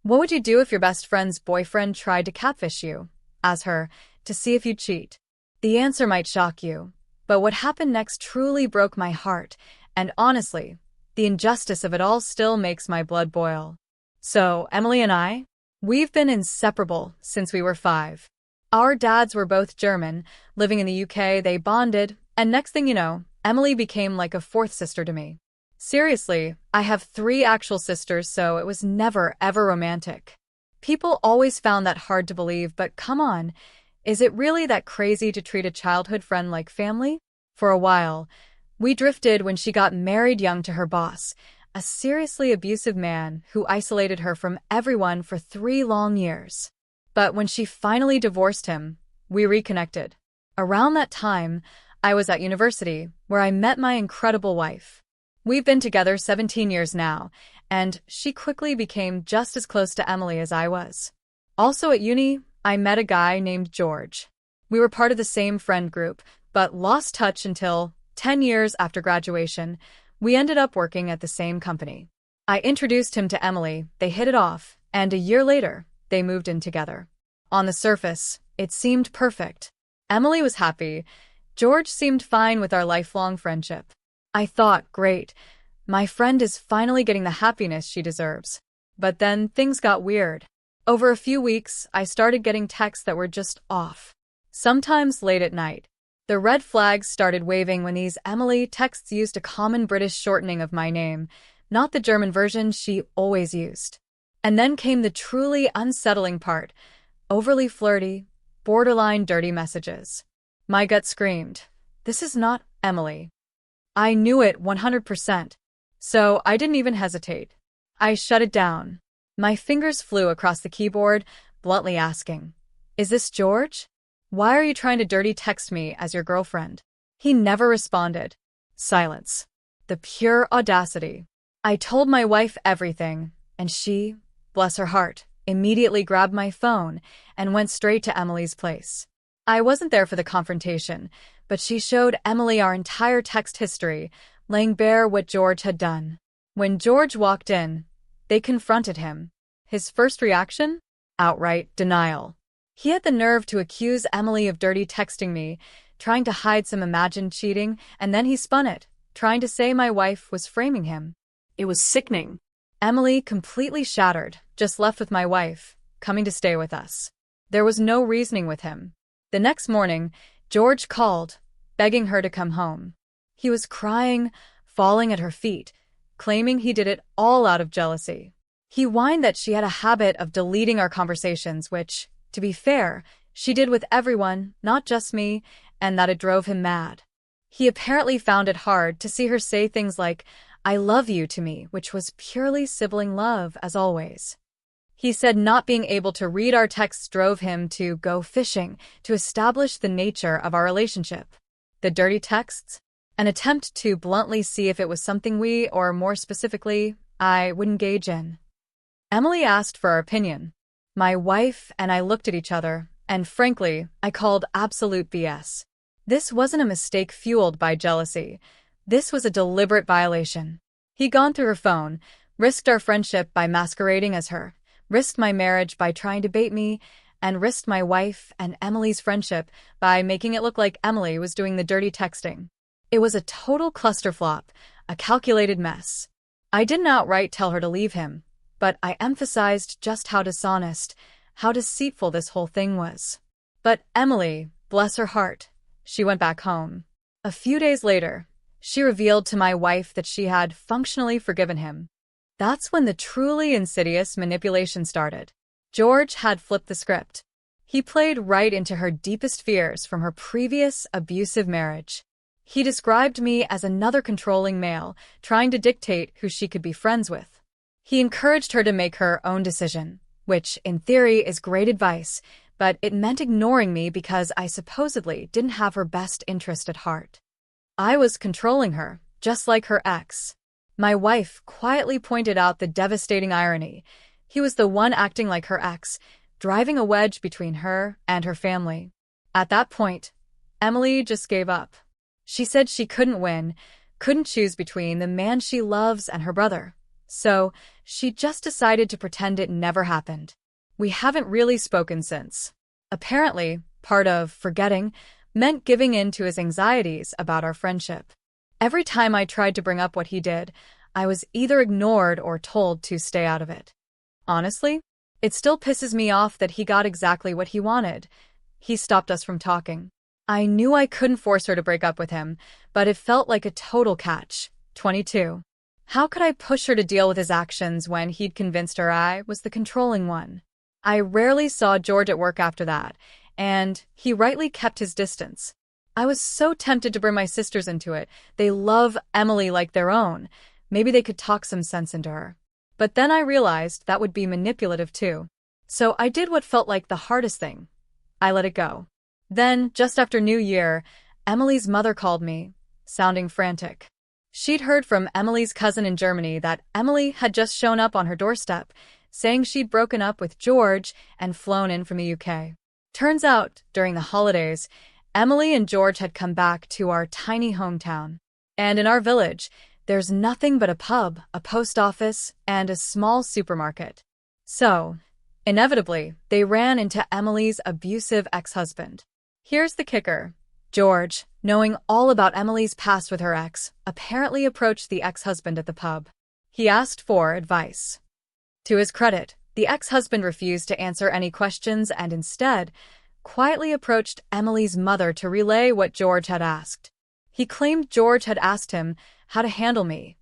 What would you do if your best friend's boyfriend tried to catfish you? Ask her, to see if you'd cheat. The answer might shock you, but what happened next truly broke my heart, and honestly, the injustice of it all still makes my blood boil. So, Emily and we've been inseparable since we were 5. Our dads were both German, living in the UK, they bonded, and next thing you know, Emily became like a fourth sister to me. Seriously, I have 3 actual sisters, so it was never, ever romantic. People always found that hard to believe, but come on, is it really that crazy to treat a childhood friend like family? For a while, we drifted when she got married young to her boss, a seriously abusive man who isolated her from everyone for 3 long years. But when she finally divorced him, we reconnected. Around that time, I was at university, where I met my incredible wife. We've been together 17 years now, and she quickly became just as close to Emily as I was. Also at uni, I met a guy named George. We were part of the same friend group, but lost touch until, 10 years after graduation, we ended up working at the same company. I introduced him to Emily, they hit it off, and a year later, they moved in together. On the surface, it seemed perfect. Emily was happy. George seemed fine with our lifelong friendship. I thought, great, my friend is finally getting the happiness she deserves. But then things got weird. Over a few weeks, I started getting texts that were just off. Sometimes late at night. The red flags started waving when these Emily texts used a common British shortening of my name, not the German version she always used. And then came the truly unsettling part, overly flirty, borderline dirty messages. My gut screamed, this is not Emily. I knew it 100%, so I didn't even hesitate. I shut it down. My fingers flew across the keyboard, bluntly asking, is this George? Why are you trying to dirty text me as your girlfriend? He never responded. Silence. The pure audacity. I told my wife everything, and she, bless her heart, immediately grabbed my phone and went straight to Emily's place. I wasn't there for the confrontation, but she showed Emily our entire text history, laying bare what George had done. When George walked in, they confronted him. His first reaction? Outright denial. He had the nerve to accuse Emily of dirty texting me, trying to hide some imagined cheating, and then he spun it, trying to say my wife was framing him. It was sickening. Emily, completely shattered, just left with my wife, coming to stay with us. There was no reasoning with him. The next morning, George called, begging her to come home. He was crying, falling at her feet, claiming he did it all out of jealousy. He whined that she had a habit of deleting our conversations, which, to be fair, she did with everyone, not just me, and that it drove him mad. He apparently found it hard to see her say things like, I love you to me, which was purely sibling love, as always. He said not being able to read our texts drove him to go fishing to establish the nature of our relationship. The dirty texts? An attempt to bluntly see if it was something we, or more specifically, I, would engage in. Emily asked for our opinion. My wife and I looked at each other, and frankly, I called absolute BS. This wasn't a mistake fueled by jealousy. This was a deliberate violation. He'd gone through her phone, risked our friendship by masquerading as her, risked my marriage by trying to bait me, and risked my wife and Emily's friendship by making it look like Emily was doing the dirty texting. It was a total clusterflop, a calculated mess. I didn't outright tell her to leave him, but I emphasized just how dishonest, how deceitful this whole thing was. But Emily, bless her heart, she went back home. A few days later, she revealed to my wife that she had functionally forgiven him. That's when the truly insidious manipulation started. George had flipped the script. He played right into her deepest fears from her previous abusive marriage. He described me as another controlling male, trying to dictate who she could be friends with. He encouraged her to make her own decision, which, in theory, is great advice, but it meant ignoring me because I supposedly didn't have her best interest at heart. I was controlling her, just like her ex. My wife quietly pointed out the devastating irony. He was the one acting like her ex, driving a wedge between her and her family. At that point, Emily just gave up. She said she couldn't win, couldn't choose between the man she loves and her brother. So, she just decided to pretend it never happened. We haven't really spoken since. Apparently, part of forgetting meant giving in to his anxieties about our friendship. Every time I tried to bring up what he did, I was either ignored or told to stay out of it. Honestly, it still pisses me off that he got exactly what he wanted. He stopped us from talking. I knew I couldn't force her to break up with him, but it felt like a total catch. 22. How could I push her to deal with his actions when he'd convinced her I was the controlling one? I rarely saw George at work after that, and he rightly kept his distance. I was so tempted to bring my sisters into it. They love Emily like their own. Maybe they could talk some sense into her. But then I realized that would be manipulative too. So I did what felt like the hardest thing. I let it go. Then, just after New Year, Emily's mother called me, sounding frantic. She'd heard from Emily's cousin in Germany that Emily had just shown up on her doorstep, saying she'd broken up with George and flown in from the UK. Turns out, during the holidays, Emily and George had come back to our tiny hometown. And in our village, there's nothing but a pub, a post office, and a small supermarket. So, inevitably, they ran into Emily's abusive ex-husband. Here's the kicker. George, knowing all about Emily's past with her ex, apparently approached the ex-husband at the pub. He asked for advice. To his credit, the ex-husband refused to answer any questions and instead quietly approached Emily's mother to relay what George had asked. He claimed George had asked him how to handle me,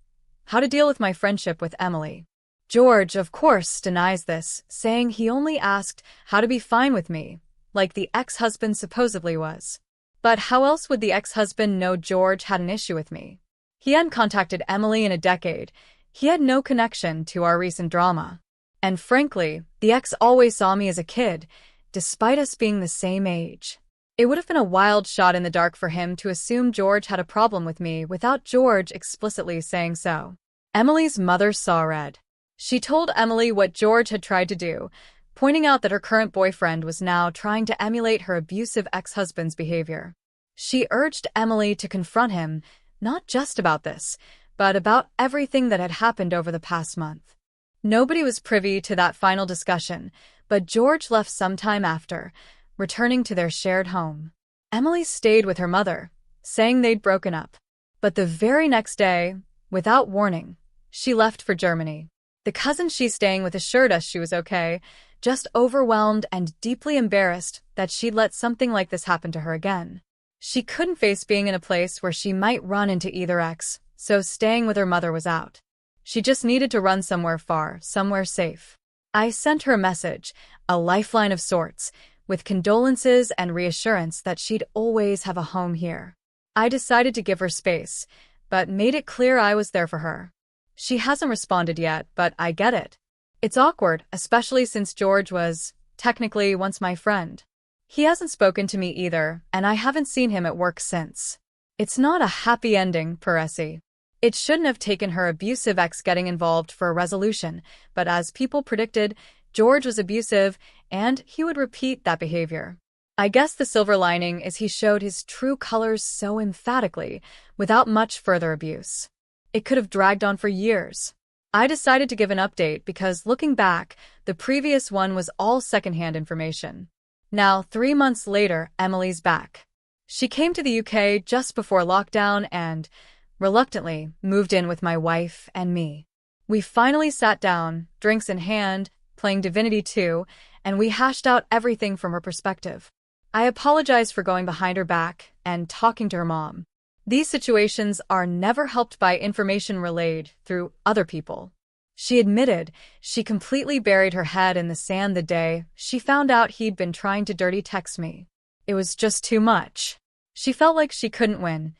how to deal with my friendship with Emily. George, of course, denies this, saying he only asked how to be fine with me, like the ex-husband supposedly was. But how else would the ex-husband know George had an issue with me? He hadn't contacted Emily in a decade. He had no connection to our recent drama. And frankly, the ex always saw me as a kid, despite us being the same age. It would have been a wild shot in the dark for him to assume George had a problem with me without George explicitly saying so. Emily's mother saw red. She told Emily what George had tried to do, pointing out that her current boyfriend was now trying to emulate her abusive ex-husband's behavior. She urged Emily to confront him, not just about this, but about everything that had happened over the past month. Nobody was privy to that final discussion, but George left sometime after, returning to their shared home. Emily stayed with her mother, saying they'd broken up. But the very next day, without warning, she left for Germany. The cousin she's staying with assured us she was okay, just overwhelmed and deeply embarrassed that she'd let something like this happen to her again. She couldn't face being in a place where she might run into either ex, so staying with her mother was out. She just needed to run somewhere far, somewhere safe. I sent her a message, a lifeline of sorts, with condolences and reassurance that she'd always have a home here. I decided to give her space, but made it clear I was there for her. She hasn't responded yet, but I get it. It's awkward, especially since George was, technically, once my friend. He hasn't spoken to me either, and I haven't seen him at work since. It's not a happy ending, Peresi. It shouldn't have taken her abusive ex getting involved for a resolution, but as people predicted, George was abusive, and he would repeat that behavior. I guess the silver lining is he showed his true colors so emphatically, without much further abuse. It could have dragged on for years. I decided to give an update because, looking back, the previous one was all secondhand information. Now, 3 months later, Emily's back. She came to the UK just before lockdown and, reluctantly, moved in with my wife and me. We finally sat down, drinks in hand, playing Divinity 2, and we hashed out everything from her perspective. I apologized for going behind her back and talking to her mom. These situations are never helped by information relayed through other people. She admitted she completely buried her head in the sand the day she found out he'd been trying to dirty text me. It was just too much. She felt like she couldn't win.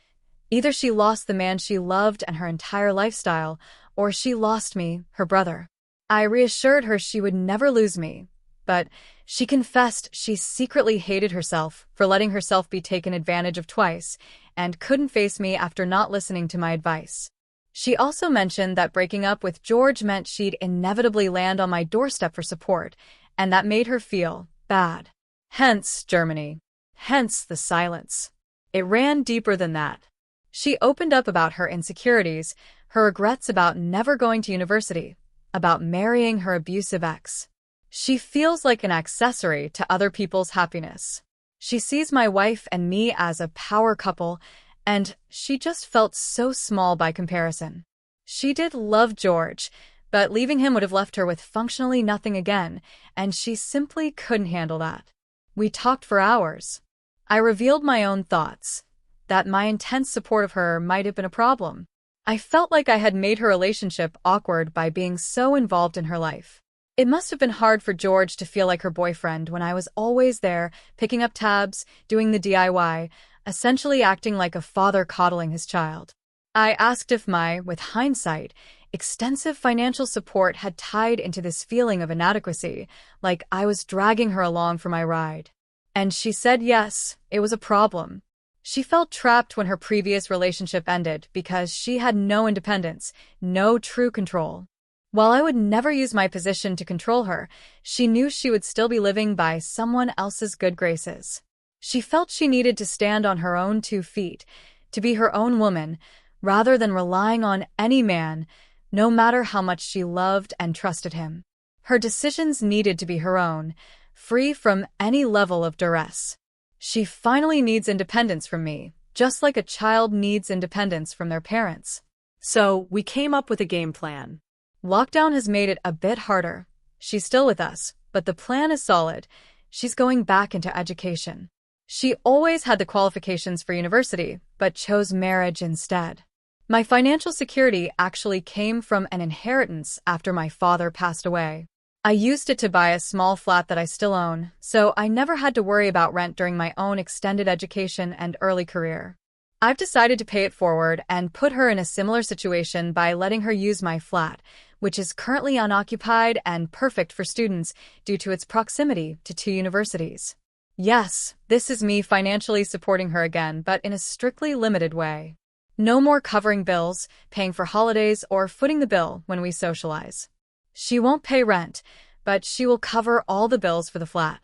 Either she lost the man she loved and her entire lifestyle, or she lost me, her brother. I reassured her she would never lose me, but she confessed she secretly hated herself for letting herself be taken advantage of twice, and couldn't face me after not listening to my advice. She also mentioned that breaking up with George meant she'd inevitably land on my doorstep for support, and that made her feel bad. Hence Germany. Hence the silence. It ran deeper than that. She opened up about her insecurities, her regrets about never going to university, about marrying her abusive ex. She feels like an accessory to other people's happiness. She sees my wife and me as a power couple, and she just felt so small by comparison. She did love George, but leaving him would have left her with functionally nothing again, and she simply couldn't handle that. We talked for hours. I revealed my own thoughts, that my intense support of her might have been a problem. I felt like I had made her relationship awkward by being so involved in her life. It must have been hard for George to feel like her boyfriend when I was always there, picking up tabs, doing the DIY, essentially acting like a father coddling his child. I asked if my, with hindsight, extensive financial support had tied into this feeling of inadequacy, like I was dragging her along for my ride. And she said yes, it was a problem. She felt trapped when her previous relationship ended because she had no independence, no true control. While I would never use my position to control her, she knew she would still be living by someone else's good graces. She felt she needed to stand on her own 2 feet, to be her own woman, rather than relying on any man, no matter how much she loved and trusted him. Her decisions needed to be her own, free from any level of duress. She finally needs independence from me, just like a child needs independence from their parents. So, we came up with a game plan. Lockdown has made it a bit harder. She's still with us, but the plan is solid. She's going back into education. She always had the qualifications for university, but chose marriage instead. My financial security actually came from an inheritance after my father passed away. I used it to buy a small flat that I still own, so I never had to worry about rent during my own extended education and early career. I've decided to pay it forward and put her in a similar situation by letting her use my flat, which is currently unoccupied and perfect for students due to its proximity to 2 universities. Yes, this is me financially supporting her again, but in a strictly limited way. No more covering bills, paying for holidays, or footing the bill when we socialize. She won't pay rent, but she will cover all the bills for the flat.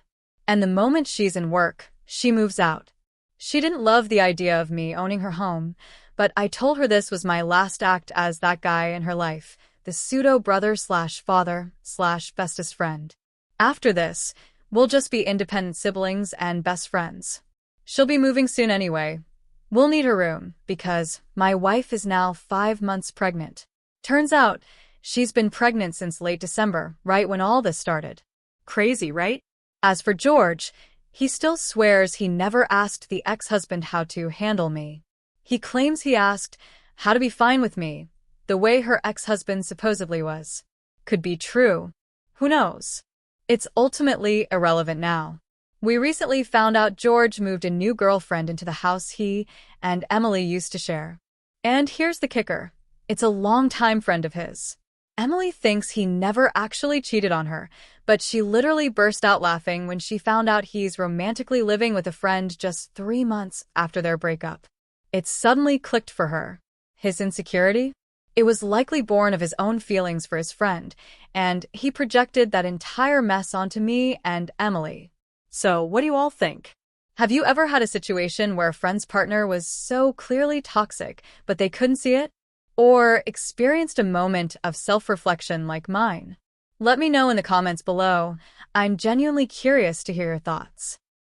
And the moment she's in work, she moves out. She didn't love the idea of me owning her home, but I told her this was my last act as that guy in her life, the pseudo-brother/father/bestest friend. After this, we'll just be independent siblings and best friends. She'll be moving soon anyway. We'll need her room, because my wife is now 5 months pregnant. Turns out, she's been pregnant since late December, right when all this started. Crazy, right? As for George, he still swears he never asked the ex-husband how to handle me. He claims he asked how to be fine with me, the way her ex-husband supposedly was. Could be true. Who knows? It's ultimately irrelevant now. We recently found out George moved a new girlfriend into the house he and Emily used to share. And here's the kicker. It's a longtime friend of his. Emily thinks he never actually cheated on her, but she literally burst out laughing when she found out he's romantically living with a friend just 3 months after their breakup. It suddenly clicked for her. His insecurity? It was likely born of his own feelings for his friend, and he projected that entire mess onto me and Emily. So, what do you all think? Have you ever had a situation where a friend's partner was so clearly toxic, but they couldn't see it? Or experienced a moment of self-reflection like mine? Let me know in the comments below. I'm genuinely curious to hear your thoughts.